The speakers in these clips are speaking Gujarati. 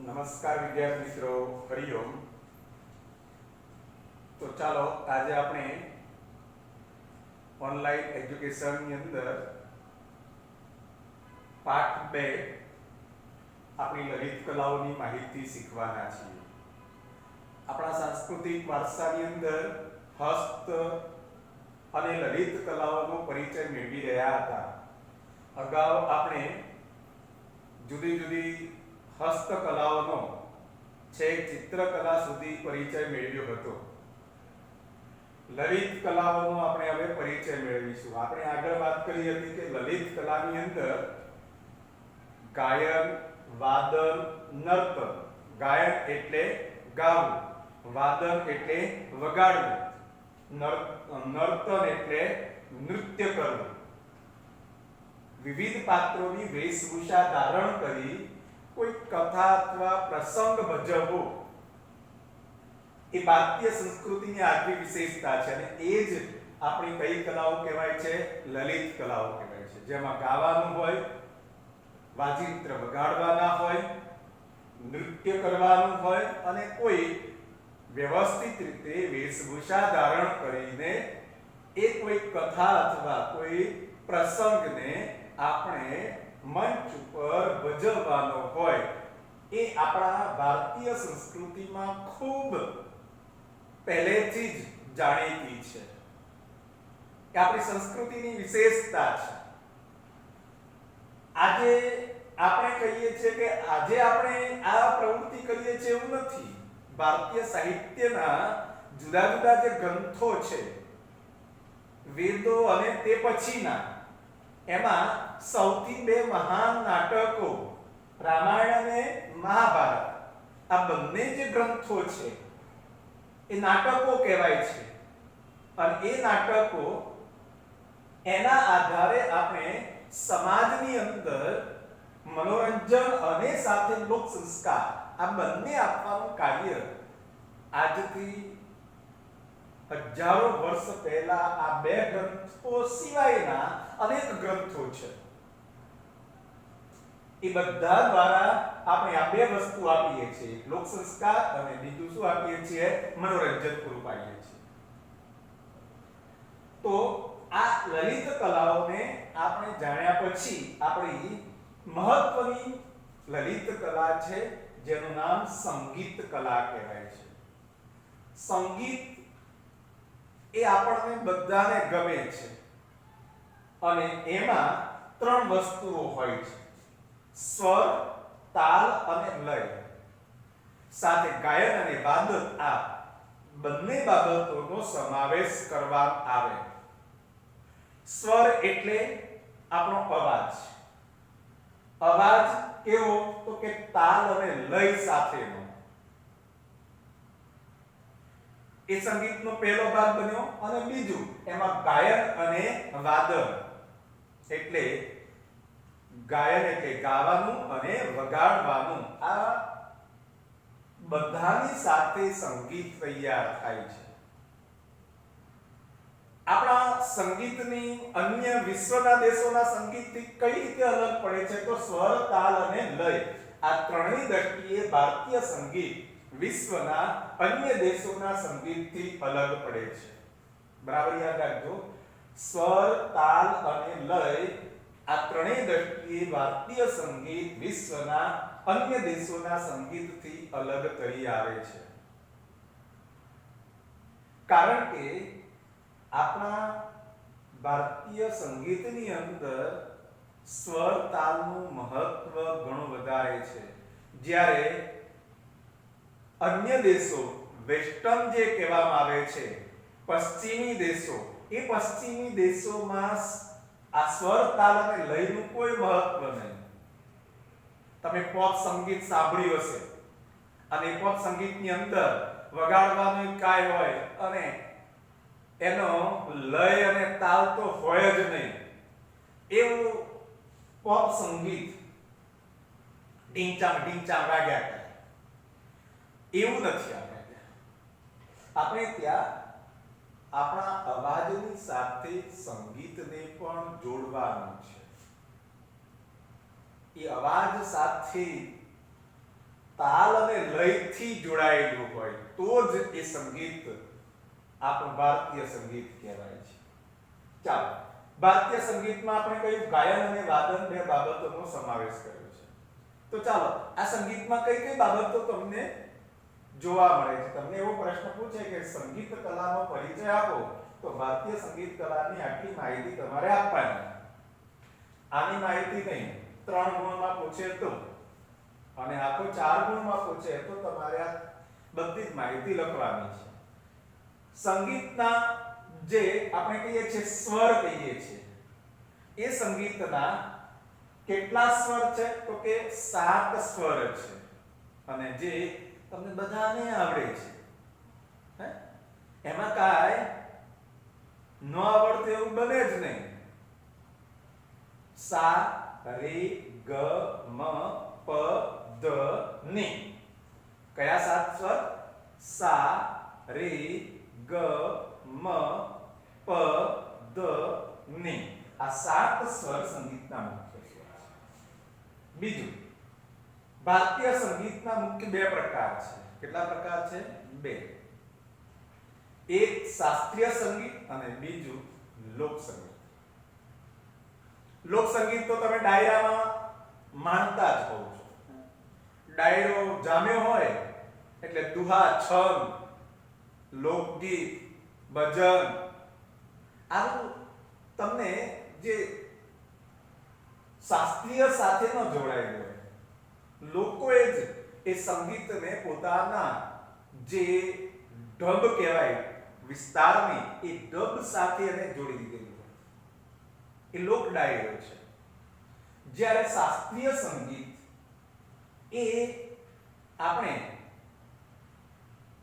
નમસ્કાર વિદ્યાર્થી મિત્રો, હરિઓમ. તો ચાલો આજે આપણે ઓનલાઈન એજ્યુકેશનની અંદર પાઠ 2 આપણી લલિત કલાઓની માહિતી શીખવાના છીએ. આપણા સાંસ્કૃતિક વારસાની અંદર હસ્ત અને લલિત કલાઓનો પરિચય મેળવી રહ્યા હતા. અગાઉ આપણે જુદી જુદી હસ્તકલાઓનો છેક ચિત્રકલા સુધી પરિચય મેળવ્યો હતો. લલિત કલાઓનો આપણે હવે પરિચય મેળવીશું. આપણે આગળ વાત કરી હતી કે લલિત કલાની અંદર ગાયન, વાદન, નર્તન. ગાયન એટલે ગાવું, વાદન એટલે વગાડવું, નર્તન એટલે નૃત્ય કરવું. વિવિધ પાત્રોની વેશભૂષા ધારણ કરી કોઈ કથા અથવા પ્રસંગ ભજવવો એ ભારતીય સંસ્કૃતિની આગવી વિશેષતા છે અને એ જ આપણી કઈ કલાઓ કહેવાય છે? લલિત કલાઓ કહેવાય છે. જેમાં ગાવાનું હોય, વાજિંત્ર વગાડવાના હોય, નૃત્ય કરવાનું હોય અને કોઈ વ્યવસ્થિત રીતે વેશભૂષા ધારણ કરીને એ કોઈ કથા અથવા કોઈ પ્રસંગને આપણે મંચ ઉપર ભજવવાનો હોય. એ આપણા ભારતીય સંસ્કૃતિમાં ખૂબ પહેલેથી જ જાણીતી છે. એ આપણી સંસ્કૃતિની વિશેષતા છે. આજે આપણે કહીએ છીએ કે આજે આપણે આ પ્રવૃત્તિ કરીએ છીએ એવું નથી. ભારતીય સાહિત્યના જુદા જુદા જે ગ્રંથો છે, વેદો અને તે પછીના, એમાં સૌથી બે મહાન નાટકો રામાયણ અને મહાભારત, આ બંને જે ગ્રંથો છે એ નાટકો કહેવાય છે. અને એ નાટકો એના આધારે આપણે સમાજની અંદર મનોરંજન અને સાથે લોક સંસ્કાર આ બંને આપવાનું કાર્ય આજથી હજારો વર્ષ પહેલા આ બે ગ્રંથો સિવાયના અનેક ગ્રંથો છે. એ બધા દ્વારા આપણે આ બે વસ્તુ આપીએ છીએ, લોક સંસ્કાર અને બીજું શું આપીએ છીએ? મનોરંજન પૂરું પાડીએ છીએ. તો આ લલિત કલાઓને આપણે જાણ્યા પછી આપણી મહત્વની લલિત કલા છે જેનું નામ સંગીત કલા કહેવાય છે. સંગીત એ આપણને બધાને ગમે છે અને એમાં ત્રણ વસ્તુઓ હોય છે: સ્વર, તાલ અને લય. સાથે ગાયન અને વાદન, આ બંને બાબતોનો સમાવેશ કરવામાં આવે. સ્વર એટલે આપણો અવાજ. અવાજ કેવો? તો કે તાલ અને લય સાથેનો. એ સંગીતનો પહેલો ભાગ બન્યો. અને બીજું, એમાં ગાયન અને વાદન એટલે ગાયન એટલે ગાવાનું અને વગાડવાનું. આ બધાની સાથે સંગીત તૈયાર થાય છે. આપણા સંગીતની અન્ય વિશ્વના દેશોના સંગીતથી કઈ રીતે અલગ પડે છે? તો સ્વર, તાલ અને લય, આ ત્રણેય દ્રષ્ટિએ ભારતીય સંગીત વિશ્વના અન્ય દેશોના સંગીતથી અલગ પડે છે. બરાબર યાદ રાખજો. સ્વર, તાલ અને લય, આ ત્રણેય દ્રષ્ટિએ ભારતીય સંગીત વિશ્વના અન્ય દેશોના સંગીતથી અલગ તરી આવે છે. કારણ કે આપણા ભારતીય સંગીતની અંદર સ્વર, તાલનું મહત્વ ઘણું વધારે છે. જ્યારે અન્ય દેશો, વેસ્ટર્ન જે કહેવામાં આવે છે, પશ્ચિમી દેશો, એ પશ્ચિમી દેશોમાં આ સ્વર, તાલ અને લયનું કોઈ મહત્વ નહીં. તમે પોપ સંગીત સાંભળ્યું હશે અને પોપ સંગીતની અંદર વગાડવાનું કાંઈ હોય અને એનો લય અને તાલ તો હોય જ નહીં. એવું પોપ સંગીત ઢીંચામ ઢીંચામ વાગ્યા કરે, એવું નથી. આપણે ત્યાં આપણા અવાજની સાથે સંગીતને પણ જોડવાનું છે. એ અવાજ સાથે તાલ અને લયથી જોડાયેલું હોય તો જ એ સંગીત આપણું ભારતીય સંગીત કહેવાય છે. ચાલો, ભારતીય સંગીતમાં આપણે કહ્યું ગાયન અને વાદન બે બાબતોનો સમાવેશ કર્યો છે. તો ચાલો, આ સંગીતમાં કઈ કઈ બાબતો તમને જોવા મળે છે? તમને એવો પ્રશ્ન પૂછે કે સંગીત કલાનો પરિચય આપો, તો ભારતીય સંગીત કલાની આટલી માહિતી તમારે આપવાની. આની માહિતી નહીં, 3 ગુણમાં પૂછે તો, અને આખો 4 ગુણમાં પૂછે તો તમારે આ બધી જ માહિતી લખવાની છે. સંગીતના જે આપણે કહીએ છીએ સ્વર કહીએ છીએ, એ સંગીતના કેટલા સ્વર છે? તો કે 7 સ્વર છે. અને જે તમને બધાને આવડે છે, હે, એમાં કાંઈ ન આવડતું એવું બને જ નહીં. સા, રે, ગ, મ, પ, દ, ની. કયા 7 સ્વર? સા, રે, ગ, મ, પ, દ, ની. આ 7 સ્વર સંગીતના મુખ્ય સ્વર છે. બીજું, ભારતીય સંગીતના મુખ્ય 2 પ્રકાર છે. કેટલા પ્રકાર છે? 2. એક શાસ્ત્રીય સંગીત અને બીજું લોક સંગીત. લોક સંગીત તો તમે ડાયરામાં માનતા જ હોવ છો. ડાયરો જામ્યો હોય એટલે દુહા, છંદ, લોકગીત, ભજન, આવું તમને જે શાસ્ત્રીય સાથે ન જોડાયેલું હોય, લોકોએ જ એ સંગીતને પોતાના જે ઢબ કહેવાય વિસ્તારની, એ ઢબ સાથે એને જોડી દીધેલું હોય, એ લોક ડાયરો છે. જ્યારે શાસ્ત્રીય સંગીત એ આપણે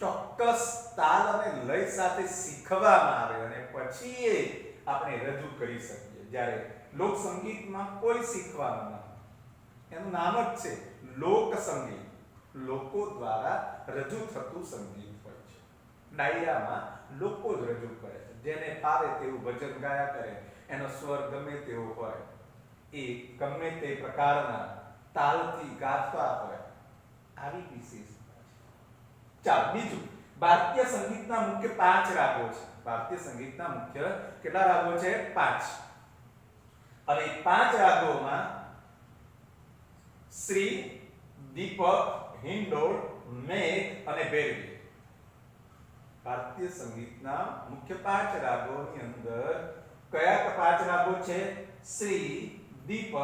ચોક્કસ તાલ અને લય સાથે શીખવામાં આવે અને પછી એ આપણે રજૂ કરી શકીએ. જ્યારે લોક સંગીતમાં કોઈ શીખવાનું નથી. એનું નામ જ છે લોક સંગીત. લોકો દ્વારા રજૂ થતું સંગીત હોય છે. ડાયરામાં લોકો જ રજૂ કરે છે. જેને ફાવે તેવું ભજન ગાયા કરે, એનો સ્વર ગમે તેવો હોય, એ ગમે તે પ્રકારના તાલથી ગાતા હોય, આવી વિશેષતા છે. ચાલો, બીજું, ભારતીય સંગીતના મુખ્ય 5 રાગો છે. ભારતીય સંગીતના મુખ્ય કેટલા રાગો છે? 5. અને 5 રાગોમાં શ્રી, દીપક, હિંડોળ, મેઘ અને ભૈરવી. ભારતીય સંગીતના મુખ્ય 5 રાગોની અંદર કયા 5 રાગો છે? શ્રી, દીપક,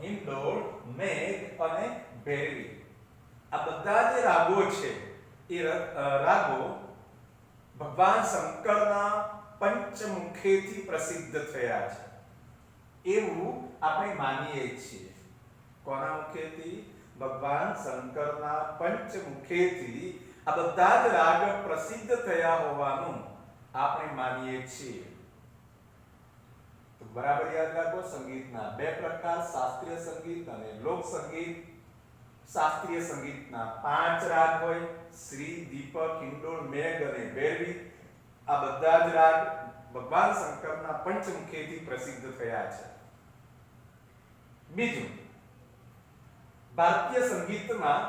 હિંડોળ, મેઘ અને ભૈરવી. આ બધા જે રાગો છે એ રાગો ભગવાન શંકરના પંચમુખેથી પ્રસિદ્ધ થયા છે એવું આપણે માનીએ છીએ. કોના મુખેથી? ભગવાન શંકરના પંચમુખેથી આ બધા જ રાગ પ્રસિદ્ધ થયા હોવાનું આપણે માનીએ છીએ. તો બરાબર યાદ રાખો, સંગીતના 2 પ્રકાર, શાસ્ત્રીય સંગીત અને લોક સંગીત. શાસ્ત્રીય સંગીતના 5 રાગ હોય, શ્રી, દીપક, હિંડોળ, મેઘ અને ભૈરવી. આ બધા જ રાગ ભગવાન શંકરના પંચમુખેથી પ્રસિદ્ધ થયા છે. બીજું, ભારતીય સંગીતમાં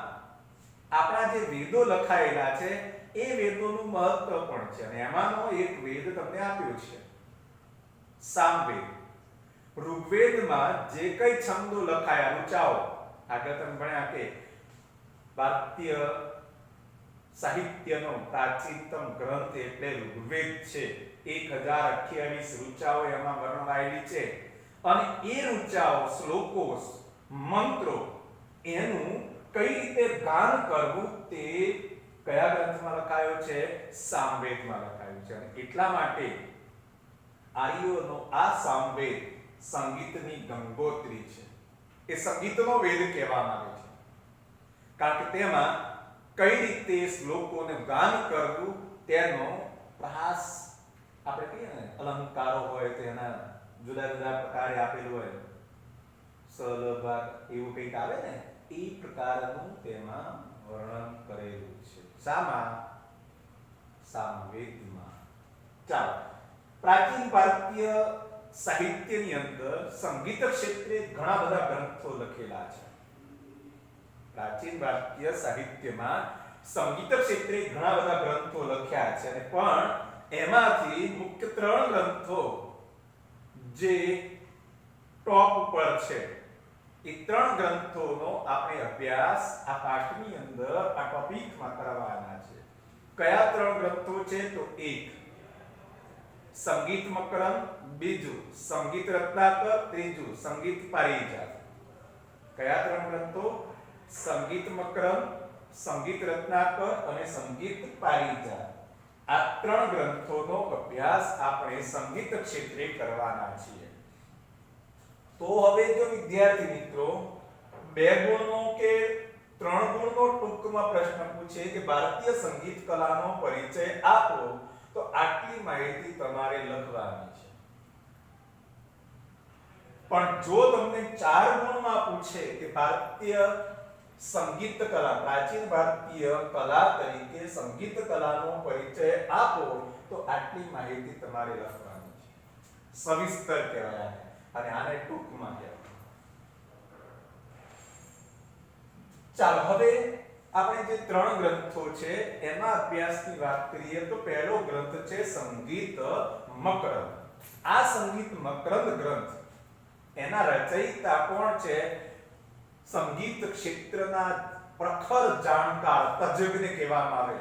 આપણા જે વેદો લખાયેલા છે એ વેદોનું મહત્વ પણ છે, અને એમાંનો એક વેદ તમને આપ્યો છે, સામવેદ. ઋગ્વેદમાં જે કઈ છંદો લખાયા, ઋચાઓ, આગળ તમે ભણ્યા કે ભારતીય સાહિત્યનો પ્રાચીનતમ ગ્રંથ એટલે ઋગ્વેદ છે. 1028 ઋચાઓ એમાં વર્ણવાયેલી છે. અને એ ઋચાઓ, શ્લોકો, મંત્રો, એનું કઈ રીતે ગાન કરવું તે કયા ગ્રંથમાં લખાયો છે? સામવેદમાં લખાયું છે. અને એટલા માટે આર્યોનો આ સામવેદ સંગીતની ગંગોત્રી છે. એ સંગીતનો વેદ કહેવામાં આવે છે, કારણ કે તેમાં કઈ રીતે શ્લોકોને ગાન કરવું તેનો પ્રયાસ, આપણે કહીએ ને અલંકારો હોય તેના જુદા જુદા પ્રકારે આપેલું હોય, સલભાગ એવું કંઈક આવે ને, એ પ્રકારનું તેમાં વર્ણન કરેલું છે. શામાં? સામવેદમાં. ચાલો, પ્રાચીન ભારતીય સાહિત્યની અંદર સંગીત ક્ષેત્રે ઘણા બધા ગ્રંથો લખેલા છે. પ્રાચીન ભારતીય સાહિત્યમાં સંગીત ક્ષેત્રે ઘણા બધા ગ્રંથો લખ્યા છે અને પણ એમાંથી મુખ્ય 3 ગ્રંથો જે ટોપ ઉપર છે એ 3 ગ્રંથોનો આપણે અભ્યાસ આ પાઠની અંદર આ ટોપિકમાં કરવાના છે. કયા 3 ગ્રંથો છે? તો એક સંગીત મકરંદ, બીજું સંગીત રત્નાકર, ત્રીજું સંગીત પારિજાત. કયા 3 ગ્રંથો? સંગીત મકરંદ, સંગીત રત્નાકર અને સંગીત પારિજાત. આ 3 ગ્રંથોનો અભ્યાસ આપણે સંગીત ક્ષેત્રે કરવાના છીએ. તો હવે જો વિદ્યાર્થી મિત્રો 2 ગુણનો કે 3 ગુણનો ટૂંકમાં પ્રશ્ન પૂછે કે ભારતીય સંગીત કલાનો પરિચય આપો, તો આટલી માહિતી તમારે લખવાની છે. પણ જો તમને 4 ગુણમાં પૂછે કે ભારતીય સંગીત કલા, પ્રાચીન ભારતીય કલા તરીકે સંગીત કલાનો પરિચય આપો, તો આટલી માહિતી તમારે લખવાની છે. સવિસ્તર કહેવાય અને આને ટૂંકમાં કહેવાય. ચાલો હવે આપણે જે 3 ગ્રંથો છે એમાં અભ્યાસની વાત કરીએ તો પહેલો ગ્રંથ છે સંગીત મકરંદ. આ સંગીત મકરંદ ગ્રંથ એના રચયિતા કોણ છે? સંગીત ક્ષેત્રના પ્રખર જાણકાર, તજજ્ઞ કહેવામાં આવે,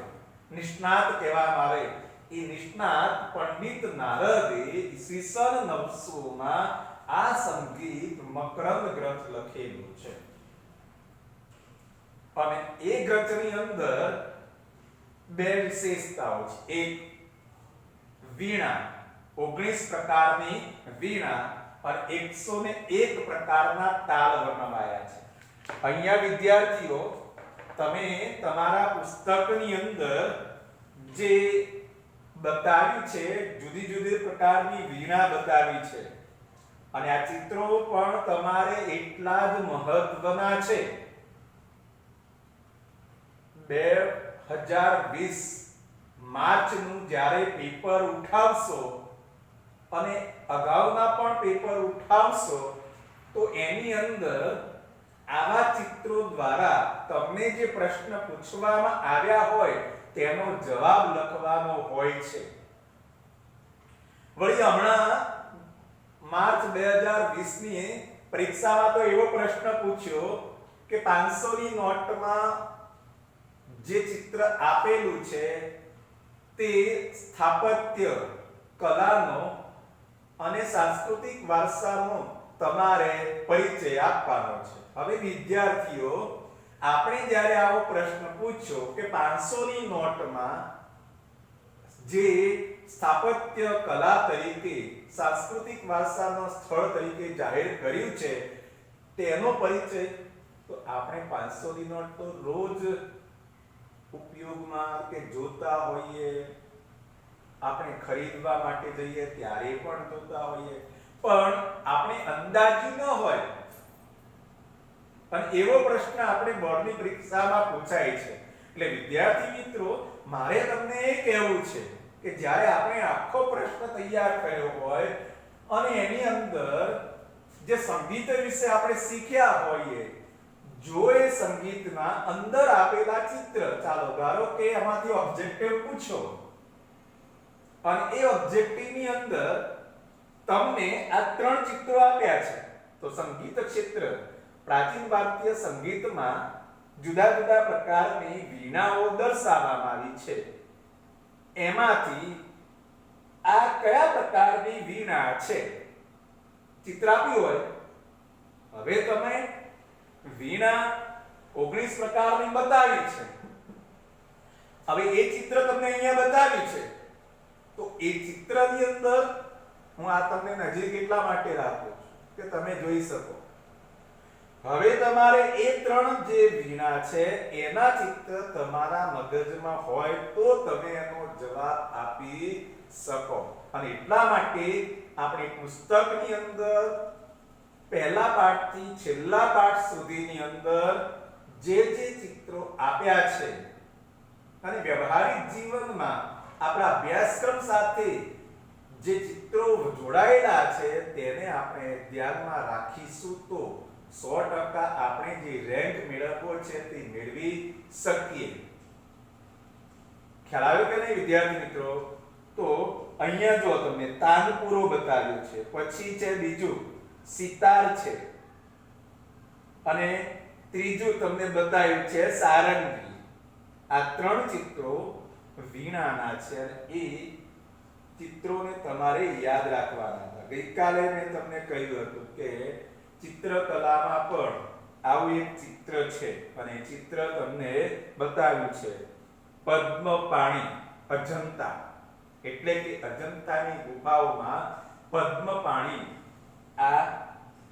નિષ્ણાત કહેવામાં આવે. એ નિષ્ણાત પંડિત નારદે ઈસવીસન 900 માં આ સંગીત મકરંદ ગ્રંથ લખેલું છે. અને એ ગ્રંથની અંદર 2 વિશેષતાઓ છે. એક વીણા, 19 પ્રકારની વીણા અને 101 પ્રકારના તાલ વર્ણવાયા છે. અહીંયા વિદ્યાર્થીઓ તમે તમારા પુસ્તકની અંદર જે બતાવ્યું છે, જુદી જુદી પ્રકારની વીણા બતાવી છે અને આ ચિત્રો પણ તમારે એટલા જ મહત્વના છે. 2020 માર્ચનું જ્યારે પેપર ઉઠાવશો અને અગાઉના પણ પેપર ઉઠાવશો તો એની અંદર આવા ચિત્રો દ્વારા તમને જે પ્રશ્ન પૂછવામાં આવ્યા હોય તેનો જવાબ લખવાનો હોય છે. વળી હમણાં માર્ચ 2020 ની પરીક્ષામાં તો એવો પ્રશ્ન પૂછ્યો કે 500 ની નોટમાં જે ચિત્ર આપેલું છે તે સ્થાપત્ય કલાનો અને સાંસ્કૃતિક વારસાનો તમારે પરિચય આપવાનો છે. હવે વિદ્યાર્થીઓ આપણે જ્યારે આવો પ્રશ્ન પૂછ્યો કે 500 ની નોટમાં જે સ્થાપત્ય કલા તરીકે સાંસ્કૃતિક વારસાનો સ્થળ તરીકે જાહેર કર્યું છે તેનો પરિચય, તો આપણે 500 ની નોટ તો રોજ ઉપયોગમાં કે જોતા હોઈએ, આપણે ખરીદવા માટે જઈએ ત્યારે પણ જોતા હોઈએ, પણ આપણે અંદાજી ન હોય અને એવો પ્રશ્ન આપણે બોર્ડની પરીક્ષામાં પૂછાય છે. એટલે વિદ્યાર્થી મિત્રો મારે તમને એ કહેવું છે કે જ્યારે આપણે આખો પ્રશ્ન તૈયાર કર્યો હોય અને એની અંદર જે સંગીત વિશે આપણે શીખ્યા હોઈએ, જો એ સંગીતના અંદર આપેલા ચિત્ર, ચાલો ધારો કે એમાંથી ઓબ્જેક્ટિવ પૂછો અને એ ઓબ્જેક્ટિવની અંદર તમને આ 3 ચિત્રો આપ્યા છે, તો સંગીત ક્ષેત્ર પ્રાચીન ભારતીય સંગીતમાં જુદા જુદા પ્રકારની વીણાઓ દર્શાવવામાં આવી છે. એમાંથી આ કયા પ્રકારની વીણા છે? ચિત્ર આપ્યું હોય, હવે તમે વીણા 19 પ્રકારની બતાવી છે. હવે એ ચિત્ર તમને અહીંયા બતાવ્યું છે, તો એ ચિત્રની અંદર હું આ તમને નજીક એટલા માટે રાખું છું કે તમે જોઈ શકો. હવે તમારે એ 3 જે વીણા છે એના ચિત્ર તમારા મગજમાં હોય તો તમે એનો જવાબ આપી શકો. અને એટલા માટે આપણે પુસ્તકની અંદર પહેલા પાઠથી છેલ્લા પાઠ સુધીની અંદર જે ચિત્રો આપ્યા છે અને વ્યવહારિક જીવનમાં આપણા અભ્યાસક્રમ સાથે જે ચિત્રો જોડાયેલા છે તેને આપણે ધ્યાનમાં રાખીશું તો 100% આપણે જે રેન્ક મેળવવો છે તે મેળવી શકીએ. ખ્યાલ આવ્યો કે નહીં વિદ્યાર્થી મિત્રો? તો અહીંયા જો તમને તાનપુરો બતાવ્યો છે, પછી છે બીજું સિતાર છે, અને ત્રીજું તમને બતાવ્યું છે સારંગી. આ ત્રણ ચિત્રો વીણાના છે અને એ ચિત્રોને તમારે યાદ રાખવાના હતા. ગઈકાલે મેં તમને કહ્યું હતું કે ચિત્રકલામાં પણ આવું એક ચિત્ર છે અને એ ચિત્ર તમને બતાવ્યું છે પદ્મપાણી અજંતા, એટલે કે અજંતાની ગુફાઓમાં પદ્મપાણી, આ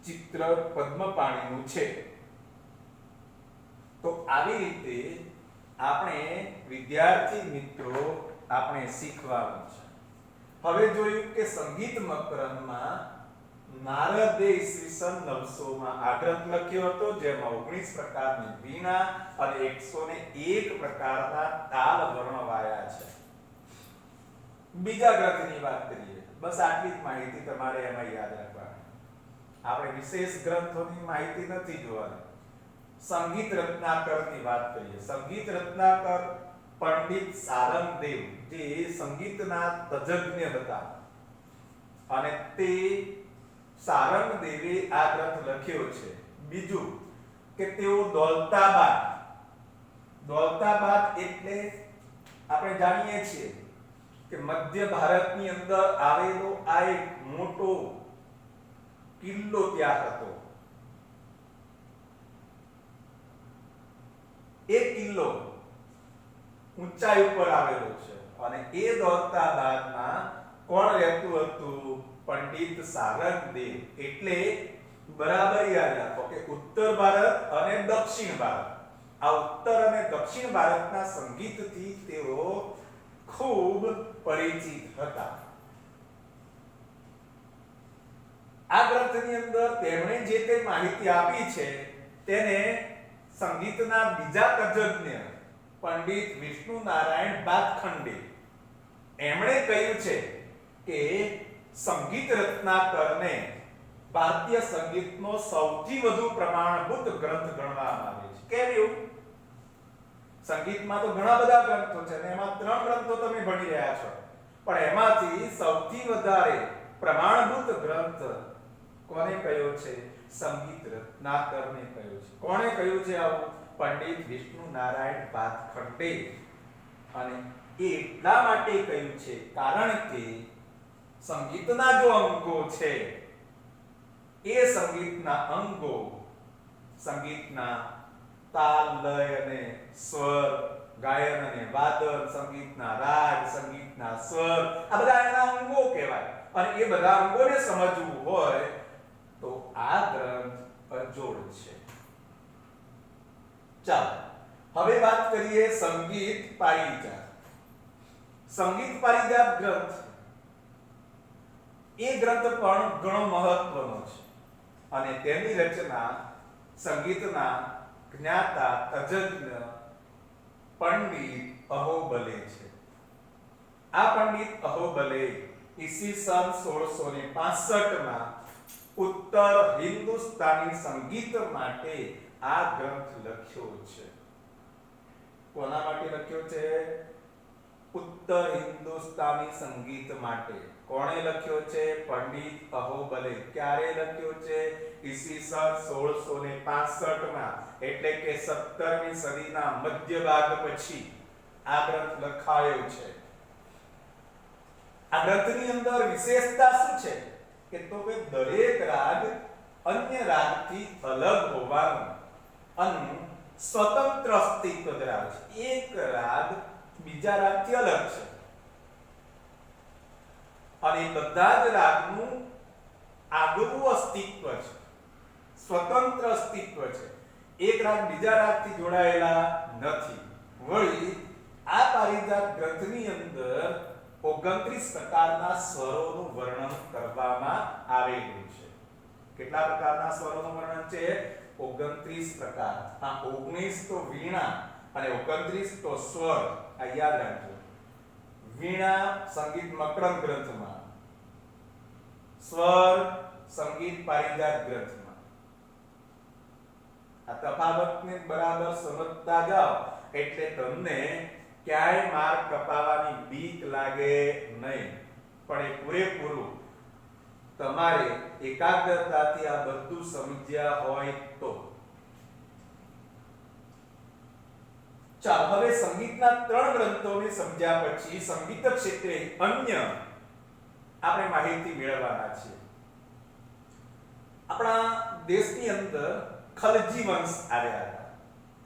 ચિત્ર પદ્મપાણીનું છે. તો આવી રીતે આપણે વિદ્યાર્થી મિત્રો આપણે શીખવાનું છે. હવે જોયું કે સંગીત મકરંદમાં નારદે ઈસવીસન 900 માં આ ગ્રંથ લખ્યો હતો, જેમાં 19 પ્રકારની વીણા અને 101 પ્રકારના તાલ વર્ણવાયા છે. બીજા ગ્રંથની વાત કરીએ, બસ આટલી જ માહિતી તમારે એમાં યાદ રાખવાની. આપણે વિશેષ ગ્રંથોની માહિતી નથી જોવાની. સંગીત રત્નાકરની વાત કરીએ. સંગીત રત્નાકર પંડિત સારંગદેવ, જે સંગીતના તજજ્ઞ હતા, અને તે સારંગદેવે આ ગ્રંથ લખ્યો છે. બીજું કે તેઓ દૌલતાબાદ એટલે આપણે જાણીએ છીએ કે મધ્ય ભારતની અંદર આવેલો આ એક મોટો કિલ્લો ત્યાં હતો. એ કિલ્લો ઊંચાઈ ઉપર આવેલો છે અને એ દૌલતાબાદમાં કોણ રહેતું હતું? પંડિત સારંગદેવ. એટલે બરાબર યાદ રાખો કે ઉત્તર ભારત અને દક્ષિણ ભારત, આ ઉત્તર અને દક્ષિણ ભારતના સંગીતથી તેઓ ખૂબ પરિચિત હતા. આ ગ્રંથની અંદર તેમણે જે કંઈ માહિતી આપી છે તેને સંગીતના બીજા તજજ્ઞ પંડિત વિષ્ણુ નારાયણ ભાતખંડે એમણે કહ્યું છે કે સંગીત રત્નાકરને ભારતીય સંગીતનો સૌથી વધુ પ્રમાણભૂત ગ્રંથ ગણવામાં આવે છે. કેમ એવું? સંગીતમાં તો ઘણા બધા ગ્રંથો છે અને એમાં 3 ગ્રંથો તમે ભણી રહ્યા છો, પણ એમાંથી સૌથી વધારે પ્રમાણભૂત ગ્રંથ કોને કહ્યો છે? સંગીત રત્નાકરને કહ્યો છે. કોણે કહ્યું છે આવું? પંડિત વિષ્ણુ નારાયણ ભાતખંડે. અને એ એટલા માટે કહ્યું છે કારણ કે સંગીતના જો અંગો છે, એ સંગીતના અંગો, સંગીતના તાલ, લય અને સ્વર, ગાયન અને વાદન, સંગીતના રાગ, સંગીતના સ્વર, આ બધા એના અંગો કહેવાય. અને એ બધા અંગોને સમજવું હોય તો આ ગ્રંથ અજોડ છે. ચાલો હવે વાત કરીએ સંગીત પારિજાત. સંગીત પારિજાત ગ્રંથ, એ ગ્રંથ પણ ઘણો મહત્વનો છે અને તેની રચના સંગીતના જ્ઞાતા તજજ્ઞ પંડિત અહોબલે છે. આ પંડિત અહોબલે ઈસવીસન 1665 માં ઉત્તર હિન્દુસ્તાની સંગીત માટે આ ગ્રંથ લખ્યો છે. કોના માટે લખ્યો છે? ઉત્તર હિન્દુસ્તાની સંગીત માટે. કોણે લખ્યો છે? પંડિત અહોબલે. ક્યારે લખ્યો છે? ઈસવીસન 1665 માં, એટલે કે 17મી સદીના મધ્ય ભાગ પછી આ ગ્રંથ લખાયો છે. આ ગ્રંથની અંદર વિશેષતા શું છે કે તો કે દરેક રાગ અન્ય રાગથી અલગ હોવાનું અને સ્વતંત્ર અસ્તિત્વ ધરાવે છે. એક રાગ બીજા રાગથી અલગ છે અને બધા જ રાગનું આગવું અસ્તિત્વ છે, સ્વતંત્ર અસ્તિત્વ છે. એક રાગ બીજા રાગથી જોડાયેલા નથી. વળી આ પારિજાત ગ્રંથની અંદર 29 પ્રકારના સ્વરોનું વર્ણન કરવામાં આવેલું છે. કેટલા પ્રકારના સ્વરોનું વર્ણન છે? 29 પ્રકાર. આ 19 તો વીણા અને 29 તો સ્વર. આ યાદ રાખજો. વીણા સંગીત મકરંદ ગ્રંથમાં, સ્વર સંગીત પારિજાત ગ્રંથમાં. આ તફાવતને બરાબર સમજતા જાઓ એટલે તમને ક્યાંય માર્ક કપાવવાની બીક લાગે નહીં, પણ એ પૂરેપૂરું તમારે એકાગ્રતાથી આ બધું સમજ્યા હોય તો. ચાલો હવે સંગીતના 3 ગ્રંથોને સમજ્યા પછી સંગીત ક્ષેત્રે અન્ય આપણે માહિતી મેળવવાના છે. આપણા દેશની અંદર ખલજી વંશ આવ્યા હતા.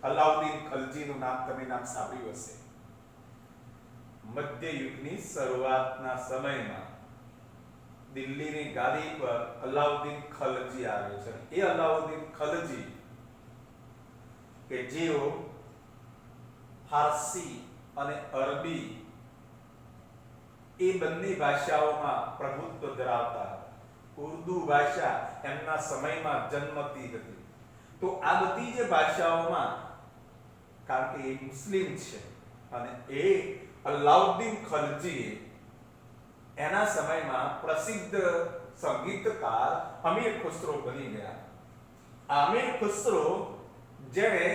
અલાઉદ્દીન ખલજીનું નામ તમે સાંભળ્યું હશે. મધ્ય યુગની શરૂઆતના સમયમાં દિલ્હીની ગાદી પર અલાઉદ્દીન ખલજી આવે છે. એ અલાઉદ્દીન ખલજી કે જેઓ ફારસી અને અરબી એ બંને ભાષાઓમાં પ્રભુત્વ ધરાવતા હતા. ઉર્દુ ભાષા એમના સમયમાં જન્મતી હતી. તો આ બધી જે ભાષાઓમાં, કારણ કે એ મુસ્લિમ છે અને એ અલાઉદ્દીન ખલજી એના સમયમાં પ્રસિદ્ધ સંગીતકાર અમીર ખુસરો બની ગયા. અમીર ખુસરો જેણે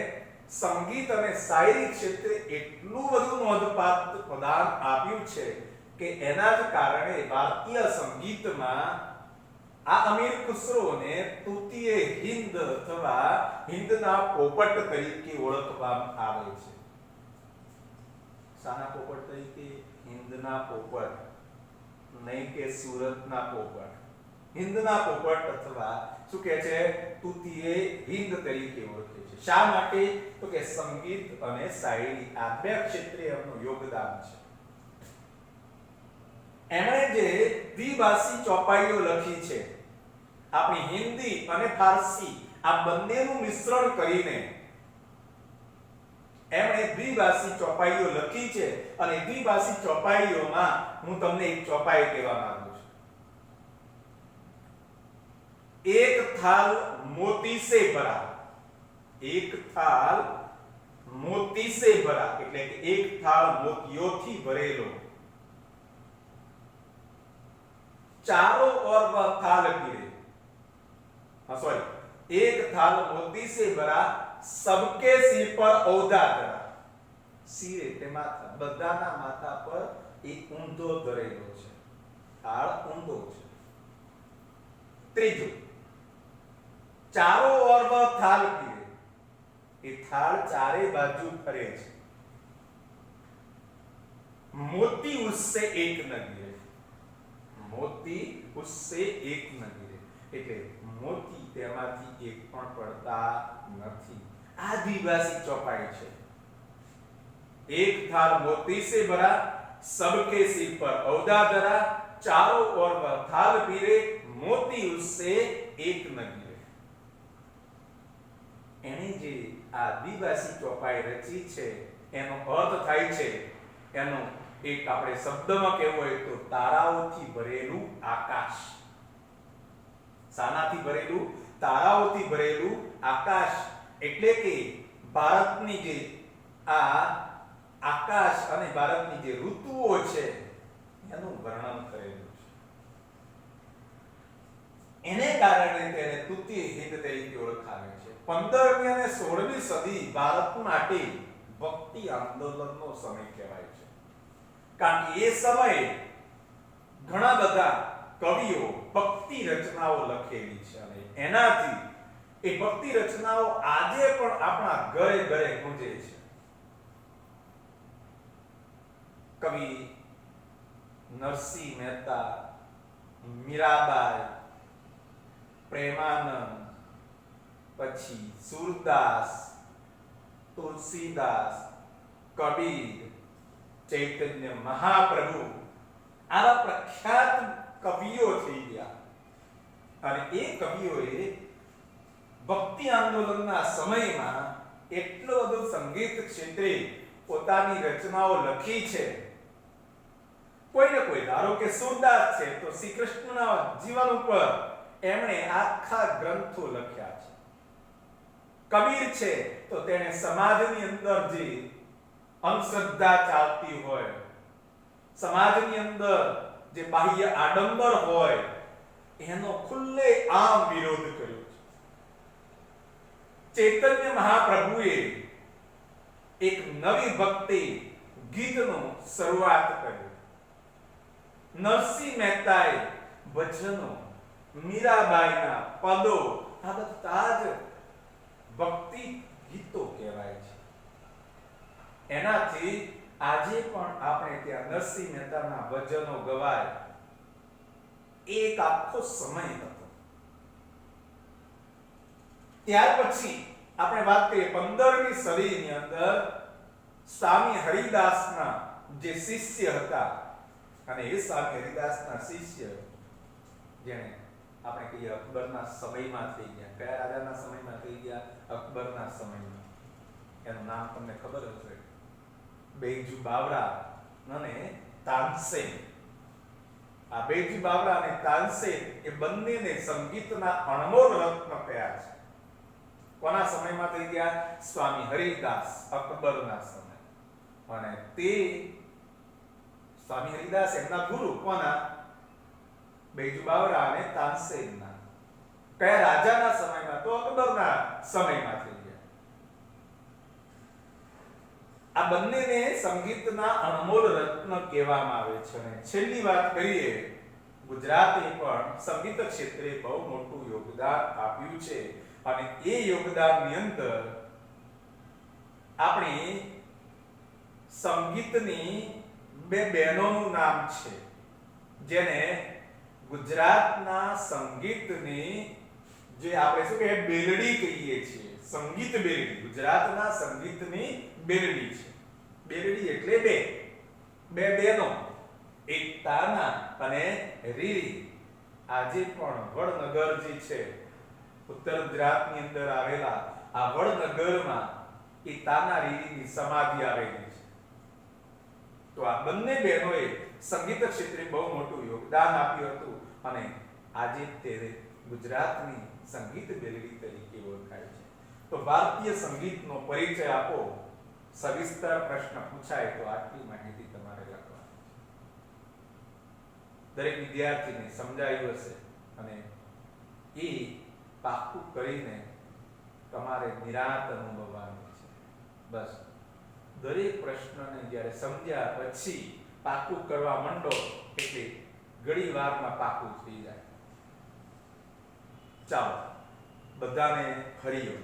સંગીત અને શાયરી ક્ષેત્રે એટલું બધું નોંધપાત્ર પ્રદાન આપ્યું છે કે એના જ કારણે ભારતીય સંગીતમાં આ અમીર ખુસરોને તૃતીય હિન્દ અથવા હિન્દના પોપટ તરીકે ઓળખવામાં આવે છે. શાના પોપટ તરીકે? હિન્દના પોપટ, નહીં કે સુરતના પોપટ. હિન્દના પોપટ અથવા શું કહે છે? તૃતીય હિન્દ તરીકે ઓળખે છે. શા માટે? તો કે સંગીત અને શાયરી આ બે ક્ષેત્રે એમનું યોગદાન છે. એમણે જે દ્વિભાષી ચોપાઈઓ લખી છે, આપણી હિન્દી અને ફારસી આ બંનેનું મિશ્રણ કરીને એમણે દ્વિભાષી ચોપાઈઓ લખી છે. અને દ્વિભાષી ચોપાઈઓમાં હું તમને એક ચોપાઈ કહેવા માંગુ છું. એક થાલ મોતી સે ભરા, એક થાલ મોતી સે ભરા એટલે કે એક થાળ મોતીઓથી ભરેલો, चारों ओर वह थाल गिरे, हाँ सॉरी, एक थाल मोती से भरा, सबके सिर पर औदा धरा. સિર એટલે માથા, બધાના માથા પર એક ઊંધો ધરેલો છે. થાળ ઊંધો છે. ત્રીજું, ચારો ઓર વહ થાલ गिरे, એ થાળ ચારે બાજુ ફરે છે. मोती उससे एक न गिरे, મોતી ઉસસે એક ન ગિરે એટલે મોતી તેમાંથી એક પણ પડતા નથી. આ દ્વિભાષી ચોપાઈ છે. એક થાળ મોતી से भरा, सबके सिर पर औदा धरा, चारों ओर वह थाल पीरे, मोती उससे एक न गिरे. એણે જે આ દ્વિભાષી ચોપાઈ રચી છે એનો અર્થ થાય છે, એનો એક આપણે શબ્દમાં કહેવું હોય તો તારાઓથી ભરેલું આકાશ. શાનાથી ભરેલું? તારાઓથી ભરેલું આકાશ. એટલે કે ભારતની જે આ આકાશ અને ભારતની જે ઋતુઓ છે એનું વર્ણન કરેલું છે. એને કારણે તેને તૃતીય હિન્દ તરીકે ઓળખાવે છે. 15મી અને 16મી સદી ભારત માટે ભક્તિ આંદોલનનો સમય કહેવાય છે. કારણ કે એ સમયે ઘણા બધા કવિઓ ભક્તિ રચનાઓ લખેલી છે અને એનાથી એ ભક્તિ રચનાઓ આજે પણ આપણા ઘરે ઘરે ગુંજે છે. કવિ નરસિંહ મહેતા, મીરાબાઈ, પ્રેમાનંદ, પછી સુરદાસ, તુલસીદાસ, કબીર, ચૈતન્ય મહાપ્રભુ આવા પ્રખ્યાત કવિઓ થઈ ગયા. અને એ કવિઓએ ભક્તિ આંદોલનના સમયમાં એટલો બધો સંગીત ક્ષેત્રે પોતાની રચનાઓ લખી છે. કોઈને કોઈ, ધારો કે સુરદાસ છે તો શ્રી કૃષ્ણના જીવન ઉપર એમણે આખા ગ્રંથો લખ્યા છે. કબીર છે તો તેણે સમાજની અંદર જે અંધશ્રદ્ધા ચાલતી હોય, સમાજની અંદર જે બાહ્ય આડંબર હોય એનો ખુલ્લે આમ વિરોધ કર્યો છે. ચૈતન્ય મહાપ્રભુએ એક નવી ભક્તિ ગીતનો શરૂઆત કર્યો. નરસિંહ મહેતાએ ભજનો, મીરાબાઈના પદો, આ બધા જ ભક્તિ ગીતો કહેવાય છે. એનાથી આજે પણ આપણે ત્યાં નરસિંહ મહેતાના ભજનો ગવાય. એક આખો સમય હતો. ત્યાર પછી આપણે વાત કરીએ 15મી સદીની અંદર સ્વામી હરિદાસના જે શિષ્ય હતા, અને એ સ્વામી હરિદાસના શિષ્ય જેને આપણે કહીએ અકબરના સમયમાં થઈ ગયા. કયા રાજાના સમયમાં થઈ ગયા? અકબરના સમયમાં. એનું નામ તમને ખબર હશે, બેઈજુ બાવરા અને તાનસેન. આ બેઈજુ બાવરા અને તાનસેન એ બંનેને સંગીતના અણમોલ રત્ન કહ્યા છે. કોના સમયમાં થઈ ગયા? સ્વામી હરિદાસ અકબરના સમય. અને તે સ્વામી હરિદાસ એમના ગુરુ કોના? બેઈજુ બાવરા અને તાનસેનના. કયા રાજાના સમયમાં? તો અકબરના સમયમાં થઈ ગયા. આ બંનેને સંગીતના અણમોલ રત્ન કહેવામાં આવે છે. અને છેલ્લી વાત કરીએ, ગુજરાતે પણ સંગીત ક્ષેત્રે બહુ મોટું યોગદાન આપ્યું છે. અને એ યોગદાનની અંદર આપણી સંગીતની બે બહેનોનું નામ છે, જેને ગુજરાતના સંગીતની જે આપણે શું કહીએ બેલડી કહીએ છીએ, સંગીત બેલડી. ગુજરાતના સંગીતની બેલડી છે. બેલડી એટલે બે બહેનો, એક તાના અને રીરી. આજે પણ વડનગર જે છે ઉત્તર ગુજરાતની અંદર આવેલા આ વડનગરમાં એ તાના રીરીની સમાધિ આવેલી છે. તો આ બંને બહેનોએ સંગીત ક્ષેત્રે બહુ મોટું યોગદાન આપ્યું હતું અને આજે તે ગુજરાતની સંગીત બેલડી તરીકે ઓળખાય છે. તો ભારતીય સંગીતનો પરિચય આપો. સવિસ્તર પ્રશ્ન પૂછાય તો આટલી માહિતી તમારે લખવાની છે. દરેક વિદ્યાર્થીને સમજાયું હશે અને એ પાકું કરીને તમારે નિરાંત અનુભવવાનું છે. બસ દરેક પ્રશ્નને જ્યારે સમજ્યા પછી પાકું કરવા માંડો એટલે ઘણી વારમાં પાકું થઈ જાય. ચાલો, બધાને હરિઓમ.